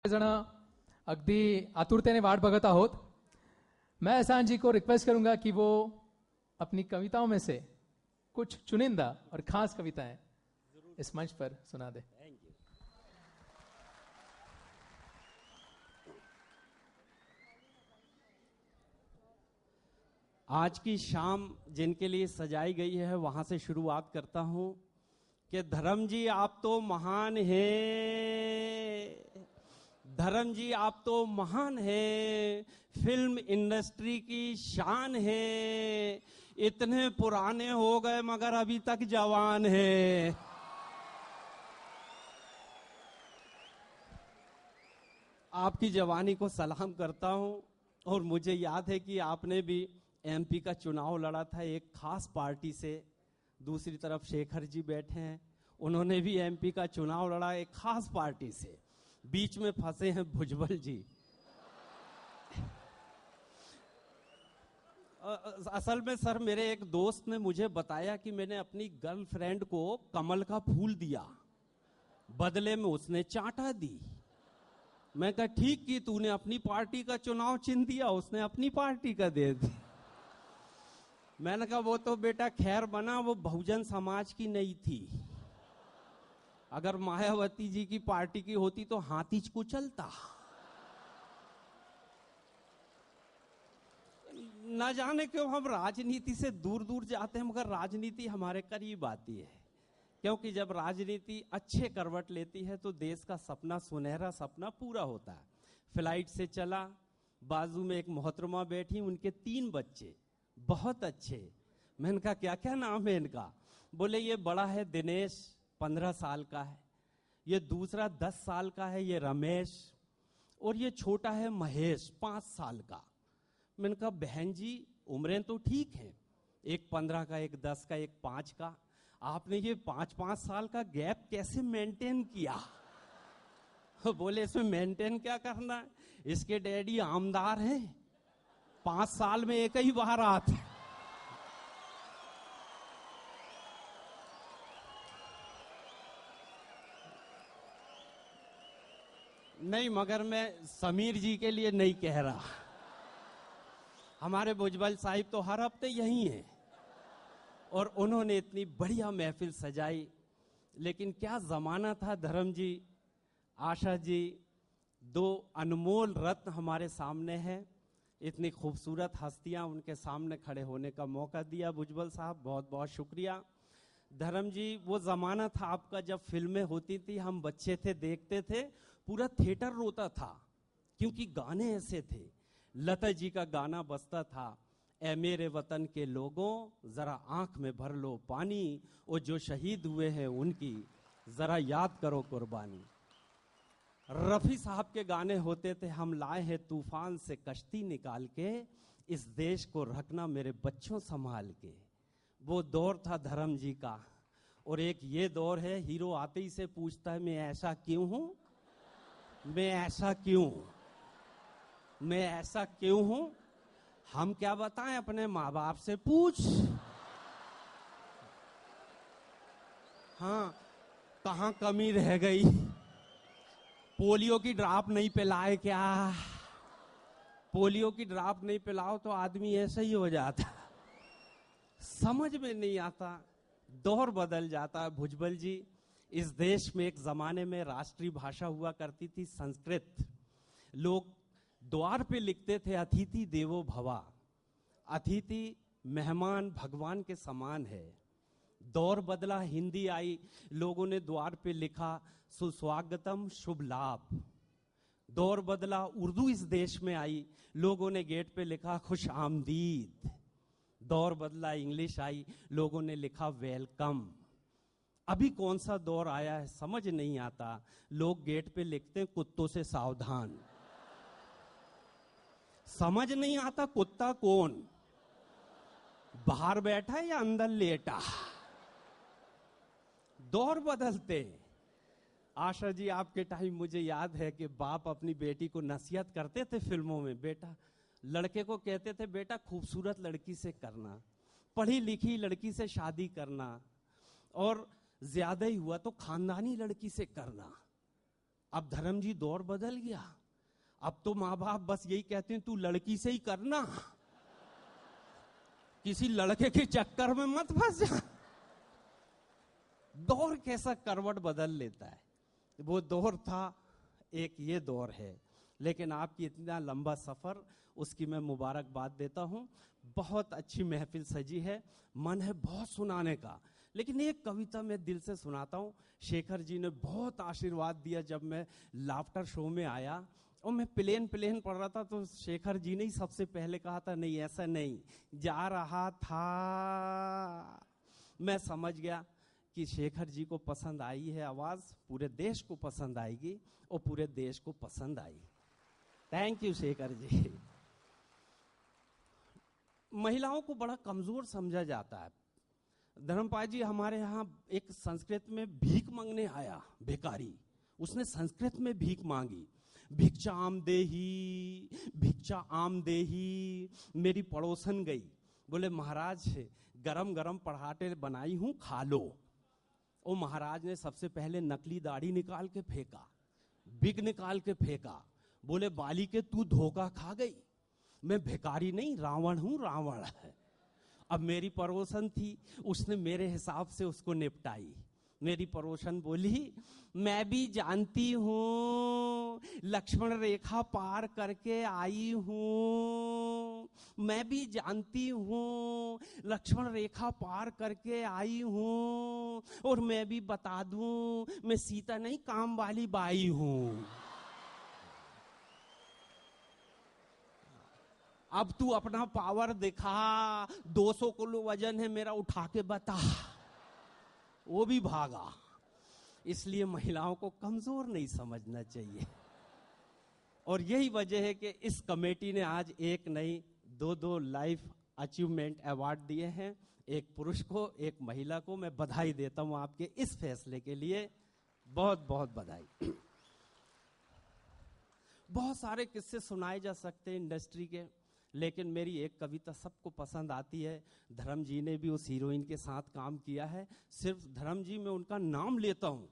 जण अगदी आतुरतेने वाट बघत आहोत। मैं एहसान जी को रिक्वेस्ट करूंगा कि वो अपनी कविताओं में से कुछ चुनिंदा और खास कविताएं इस मंच पर सुना दे। आज की शाम जिनके लिए सजाई गई है वहां से शुरुआत करता हूं कि धर्म जी आप तो महान हैं, धर्म जी आप तो महान हैं, फिल्म इंडस्ट्री की शान है, इतने पुराने हो गए मगर अभी तक जवान है। आपकी जवानी को सलाम करता हूं। और मुझे याद है कि आपने भी एमपी का चुनाव लड़ा था एक खास पार्टी से। दूसरी तरफ शेखर जी बैठे हैं, उन्होंने भी एमपी का चुनाव लड़ा एक खास पार्टी से। बीच में फंसे हैं भुजबल जी। असल में सर मेरे एक दोस्त ने मुझे बताया कि मैंने अपनी गर्लफ्रेंड को कमल का फूल दिया, बदले में उसने चांटा दी। मैं कहा ठीक की तूने, अपनी पार्टी का चुनाव चिन्ह दिया, उसने अपनी पार्टी का दे दिया। मैंने कहा वो तो बेटा खैर बना, वो बहुजन समाज की नहीं थी। अगर मायावती जी की पार्टी की होती तो हाथी कुचलता। न जाने क्यों हम राजनीति से दूर दूर जाते हैं, मगर राजनीति हमारे करीब आती है। क्योंकि जब राजनीति अच्छे करवट लेती है तो देश का सपना, सुनहरा सपना पूरा होता है। फ्लाइट से चला, बाजू में एक मोहतरमा बैठी, उनके 3 बच्चे बहुत अच्छे। मैंने कहा क्या क्या नाम है इनका? बोले ये बड़ा है दिनेश 15 साल का है, ये दूसरा 10 साल का है ये रमेश, और ये छोटा है महेश 5 साल का। मैंने कहा बहन जी उम्रें तो ठीक हैं, एक 15 का, एक 10 का, एक 5 का, आपने ये 5-5 साल का गैप कैसे मेंटेन किया? बोले इसमें मेंटेन क्या करना है, इसके डैडी आमदार हैं, 5 साल में एक ही बार आते। नहीं मगर मैं समीर जी के लिए नहीं कह रहा, हमारे भुजबल साहिब तो हर हफ्ते यही हैं और उन्होंने इतनी बढ़िया महफिल सजाई। लेकिन क्या जमाना था धर्म जी, आशा जी, 2 अनमोल रत्न हमारे सामने हैं। इतनी खूबसूरत हस्तियां, उनके सामने खड़े होने का मौका दिया भुजबल साहब, बहुत बहुत शुक्रिया। धर्म जी वो जमाना था आपका जब फिल्में होती थी, हम बच्चे थे देखते थे, पूरा थिएटर रोता था क्योंकि गाने ऐसे थे। लता जी का गाना बजता था, ऐ मेरे वतन के लोगों जरा आंख में भर लो पानी, और जो शहीद हुए हैं उनकी जरा याद करो कुर्बानी। रफी साहब के गाने होते थे, हम लाए हैं तूफान से कश्ती निकाल के, इस देश को रखना मेरे बच्चों संभाल के। वो दौर था धर्म जी का। और एक ये दौर है, हीरो आते ही से पूछता है मैं ऐसा क्यों हूं, मैं ऐसा क्यों, मैं ऐसा क्यों हूं। हम क्या बताएं, अपने माँ बाप से पूछ। हाँ कहां कमी रह गई, पोलियो की ड्रॉप नहीं पिलाए क्या? पोलियो की ड्रॉप नहीं पिलाओ तो आदमी ऐसा ही हो जाता। समझ में नहीं आता, दौर बदल जाता है। भुजबल जी, इस देश में एक जमाने में राष्ट्रीय भाषा हुआ करती थी संस्कृत। लोग द्वार पे लिखते थे अतिथि देवो भवा, अतिथि मेहमान भगवान के समान है। दौर बदला, हिंदी आई, लोगों ने द्वार पे लिखा सुस्वागतम शुभ लाभ। दौर बदला, उर्दू इस देश में आई, लोगों ने गेट पे लिखा खुश आमदीद। दौर बदला, इंग्लिश आई, लोगों ने लिखा वेलकम। अभी कौन सा दौर आया है समझ नहीं आता, लोग गेट पे लिखते हैं कुत्तों से सावधान। समझ नहीं आता कुत्ता कौन, बाहर बैठा है या अंदर लेटा। दौर बदलते। आशा जी आपके टाइम मुझे याद है कि बाप अपनी बेटी को नसीहत करते थे फिल्मों में, बेटा लड़के को कहते थे बेटा खूबसूरत लड़की से करना, पढ़ी लिखी लड़की से शादी करना, और ज्यादा ही हुआ तो खानदानी लड़की से करना। अब धर्म जी दौर बदल गया। अब तो माँ बाप बस यही कहते हैं तू लड़की से ही करना, किसी लड़के के चक्कर में मत फंस जा। दौर कैसा करवट बदल लेता है। वो दौर था, एक ये दौर है। लेकिन आपकी इतना लंबा सफर, उसकी मैं मुबारकबाद देता हूं। बहुत अच्छी महफिल सजी है, मन है बहुत सुनाने का, लेकिन एक कविता मैं दिल से सुनाता हूं। शेखर जी ने बहुत आशीर्वाद दिया जब मैं लाफ्टर शो में आया और मैं प्लेन पढ़ रहा था, तो शेखर जी ने ही सबसे पहले कहा था, नहीं ऐसा नहीं, जा रहा था। मैं समझ गया कि शेखर जी को पसंद आई है आवाज, पूरे देश को पसंद आएगी और पूरे देश को पसंद आई। Thank you Shekhar ji. महिलाओं को बड़ा कमजोर समझा जाता है। धर्मपाल जी हमारे यहाँ एक संस्कृत में भीख मांगने आया, भिखारी, उसने संस्कृत में भीख मांगी, भिक्षा आम देही, भिक्षा आम देही। मेरी पड़ोसन गई, बोले महाराज गरम गरम पराठे बनाई हूं, खा लो। और महाराज ने सबसे पहले नकली दाढ़ी निकाल के फेंका, बिग निकाल के फेंका। बोले बाली के तू धोखा खा गई, मैं भिखारी नहीं रावण हूं, रावण है। अब मेरी पड़ोसन थी, उसने मेरे हिसाब से उसको निपटाई। मेरी पड़ोसन बोली मैं भी जानती हूँ, लक्ष्मण रेखा पार करके आई हूँ, मैं भी जानती हूँ, लक्ष्मण रेखा पार करके आई हूँ, और मैं भी बता दूं मैं सीता नहीं काम वाली बाई हूँ। अब तू अपना पावर दिखा, 200 किलो वजन है मेरा, उठा के बता। वो भी भागा। इसलिए महिलाओं को कमजोर नहीं समझना चाहिए। और यही वजह है कि इस कमेटी ने आज एक नहीं, दो लाइफ अचीवमेंट अवार्ड दिए हैं, एक पुरुष को, एक महिला को। मैं बधाई देता हूं आपके इस फैसले के लिए, बहुत बहुत बधाई। बहुत सारे किस्से सुनाए जा सकते हैं इंडस्ट्री के, लेकिन मेरी एक कविता सबको पसंद आती है। धर्म जी ने भी उस हीरोइन के साथ काम किया है। सिर्फ धर्म जी में उनका नाम लेता हूं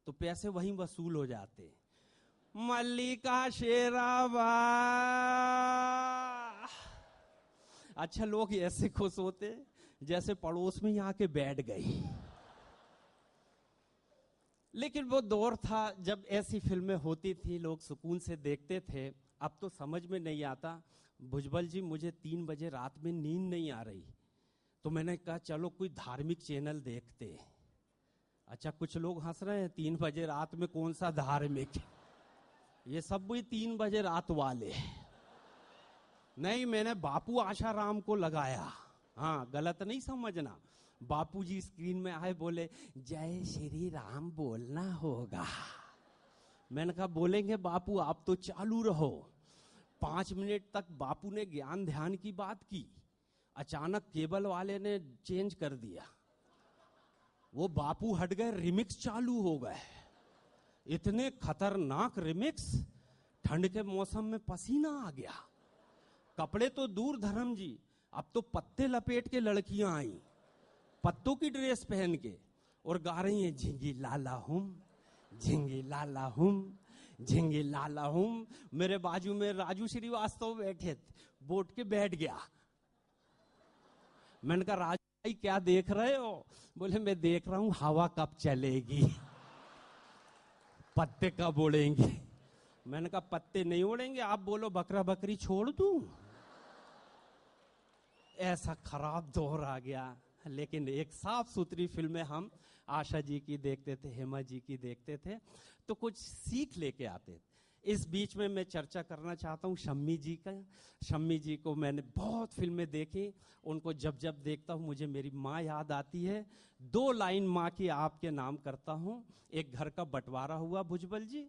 तो पैसे वहीं वसूल हो जाते। मल्लिका शेरावा। अच्छा, लोग ऐसे खुश होते जैसे पड़ोस में ही आके बैठ गई। लेकिन वो दौर था जब ऐसी फिल्में होती थी, लोग सुकून से देखते थे। अब तो समझ में नहीं आता। भुजबल जी, मुझे 3 बजे रात में नींद नहीं आ रही, तो मैंने कहा चलो कोई धार्मिक चैनल देखते। अच्छा, कुछ लोग हंस रहे हैं, 3 बजे रात में कौन सा धार्मिक, ये सब भी 3 बजे रात वाले। नहीं, मैंने बापू आशाराम को लगाया। हाँ, गलत नहीं समझना। बापू जी स्क्रीन में आए, बोले जय श्री राम बोलना होगा। मैंने कहा बोलेंगे बापू, आप तो चालू रहो। 5 मिनट तक बापू ने ज्ञान ध्यान की बात की। अचानक केबल वाले ने चेंज कर दिया, वो बापू हट गए, रिमिक्स चालू हो गए। इतने खतरनाक रिमिक्स, ठंड के मौसम में पसीना आ गया। कपड़े तो दूर धर्म जी, अब तो पत्ते लपेट के लड़कियां आई, पत्तों की ड्रेस पहन के, और गा रही हैं झिंगी लाला हुम, झिंगी लाला हुम, झिंगी लाला हुम। मेरे बाजू में राजू श्रीवास्तव बैठे थे, बोट के बैठ गया। मैंने कहा राजू भाई क्या देख रहे हो? बोले मैं देख रहा हूं हवा कब चलेगी, पत्ते कब उड़ेंगे। मैंने कहा पत्ते नहीं उड़ेंगे, आप बोलो बकरा बकरी छोड़ दूं। ऐसा खराब दौर आ गया। लेकिन एक साफ सुथरी फिल्में हम आशा जी की देखते थे, हेमा जी की देखते थे, तो कुछ सीख लेके आते। इस बीच में मैं चर्चा करना चाहता हूँ शम्मी जी का। शम्मी जी को मैंने बहुत फिल्में देखी, उनको जब जब देखता हूँ मुझे मेरी माँ याद आती है। 2 लाइन माँ की आपके नाम करता हूँ। एक घर का बंटवारा हुआ भुजबल जी,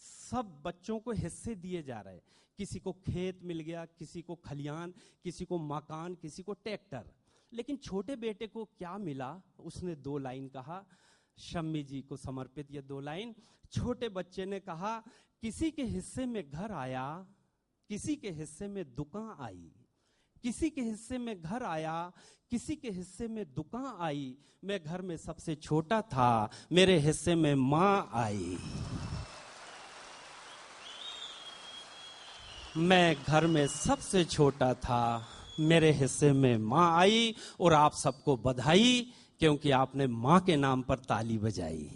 सब बच्चों को हिस्से दिए जा रहे, किसी को खेत मिल गया, किसी को खलियान, किसी को मकान, किसी को ट्रैक्टर। लेकिन छोटे बेटे को क्या मिला? उसने 2 लाइन कहा, शम्मी जी को समर्पित ये 2 लाइन। छोटे बच्चे ने कहा, किसी के हिस्से में घर आया, किसी के हिस्से में दुकान आई, किसी के हिस्से में घर आया, किसी के हिस्से में दुकान आई, मैं घर में सबसे छोटा था, मेरे हिस्से में माँ आई। मैं घर में सबसे छोटा था, मेरे हिस्से में माँ आई और आप सबको बधाई क्योंकि आपने माँ के नाम पर ताली बजाई।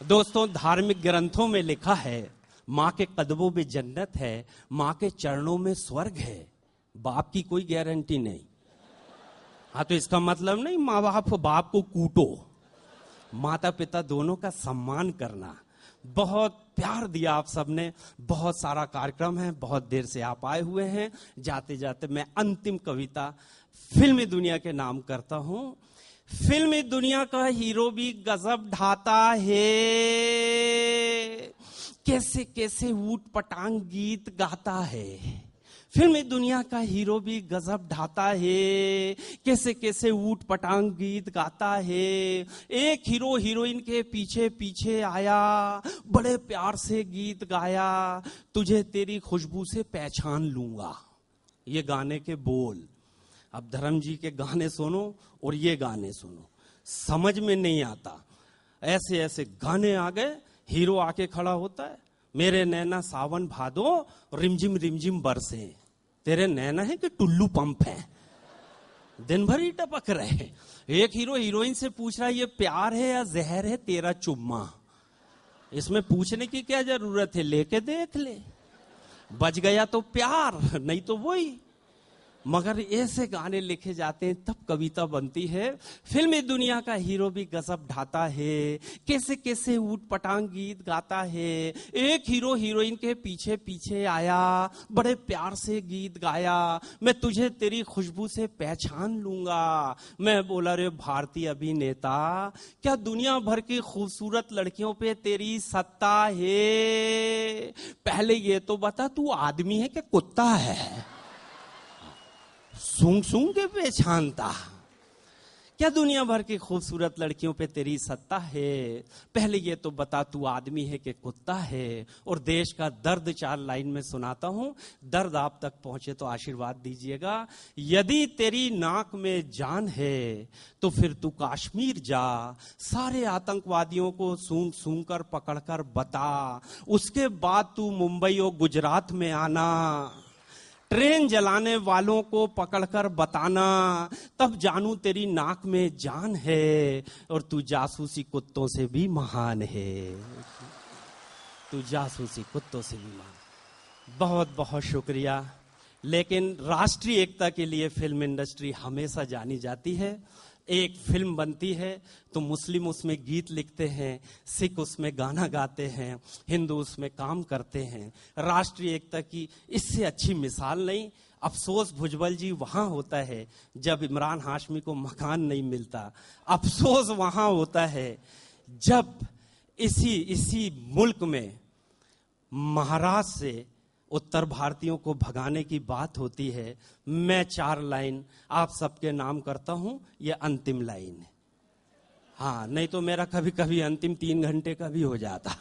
दोस्तों, धार्मिक ग्रंथों में लिखा है माँ के कदमों में जन्नत है, माँ के चरणों में स्वर्ग है। बाप की कोई गारंटी नहीं। हाँ, तो इसका मतलब नहीं माँ बाप को कूटो, माता पिता दोनों का सम्मान करना। बहुत प्यार दिया आप सबने, बहुत सारा कार्यक्रम है, बहुत देर से आप आए हुए हैं। जाते जाते मैं अंतिम कविता फिल्मी दुनिया के नाम करता हूं। फिल्मी दुनिया का हीरो भी गजब ढाता है, कैसे कैसे ऊट पटांग गीत गाता है। फिल्मी दुनिया का हीरो भी गजब ढाता है, कैसे कैसे ऊट पटांग गीत गाता है। एक हीरो हीरोइन के पीछे पीछे आया, बड़े प्यार से गीत गाया, तुझे तेरी खुशबू से पहचान लूंगा। ये गाने के बोल। अब धर्म जी के गाने सुनो और ये गाने सुनो, समझ में नहीं आता। ऐसे ऐसे गाने आ गए, हीरो आके खड़ा होता है, मेरे नैना सावन भादो रिमझिम रिमझिम बरसे। तेरे नैना है कि टुल्लू पंप है, दिन भर ही टपक रहे। एक हीरो हीरोइन से पूछ रहा है ये प्यार है या जहर है तेरा चुम्मा। इसमें पूछने की क्या जरूरत है, लेके देख ले, बच गया तो प्यार, नहीं तो वही। मगर ऐसे गाने लिखे जाते हैं तब कविता बनती है। फिल्मी दुनिया का हीरो भी गजब ढाता है, कैसे कैसे ऊट पटांग गीत गाता है। एक हीरो हीरोइन के पीछे पीछे आया, बड़े प्यार से गीत गाया, मैं तुझे तेरी खुशबू से पहचान लूंगा। मैं बोला, रे भारतीय अभिनेता, क्या दुनिया भर की खूबसूरत लड़कियों पे तेरी सत्ता है? पहले ये तो बता तू आदमी है कि कुत्ता है? सूंघ सूंघ के पहचानता, क्या दुनिया भर की खूबसूरत लड़कियों पे तेरी सत्ता है? पहले ये तो बता तू आदमी है कि कुत्ता है? और देश का दर्द 4 लाइन में सुनाता हूं, दर्द आप तक पहुंचे तो आशीर्वाद दीजिएगा। यदि तेरी नाक में जान है तो फिर तू कश्मीर जा, सारे आतंकवादियों को सूंघ सूंघ कर पकड़ कर बता, उसके बाद तू मुंबई और गुजरात में आना, ट्रेन जलाने वालों को पकड़कर बताना, तब जानू तेरी नाक में जान है और तू जासूसी कुत्तों से भी महान है। तू जासूसी कुत्तों से भी महान। बहुत बहुत शुक्रिया। लेकिन राष्ट्रीय एकता के लिए फिल्म इंडस्ट्री हमेशा जानी जाती है। एक फिल्म बनती है तो मुस्लिम उसमें गीत लिखते हैं, सिख उसमें गाना गाते हैं, हिंदू उसमें काम करते हैं। राष्ट्रीय एकता की इससे अच्छी मिसाल नहीं। अफसोस भुजबल जी वहां होता है जब इमरान हाशमी को मकान नहीं मिलता। अफसोस वहां होता है जब इसी मुल्क में महाराष्ट्र से उत्तर भारतीयों को भगाने की बात होती है। मैं 4 लाइन आप सबके नाम करता हूं, ये अंतिम लाइन है। हाँ, नहीं तो मेरा कभी कभी अंतिम 3 घंटे का भी हो जाता।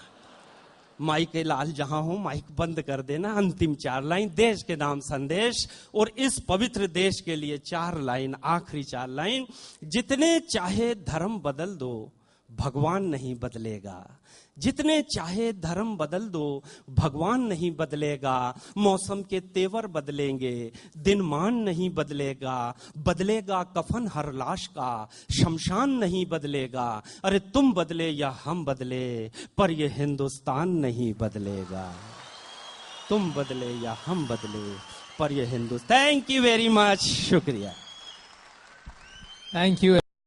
माइक के लाल जहां हो माइक बंद कर देना। अंतिम 4 लाइन, देश के नाम संदेश, और इस पवित्र देश के लिए 4 लाइन, आखिरी 4 लाइन। जितने चाहे धर्म बदल दो, भगवान नहीं बदलेगा। जितने चाहे धर्म बदल दो, भगवान नहीं बदलेगा। मौसम के तेवर बदलेंगे, दिनमान नहीं बदलेगा। बदलेगा कफन हर लाश का, शमशान नहीं बदलेगा। अरे तुम बदले या हम बदले, पर ये हिंदुस्तान नहीं बदलेगा। तुम बदले या हम बदले, पर ये Hindustan. Thank you very much, शुक्रिया। Thank you.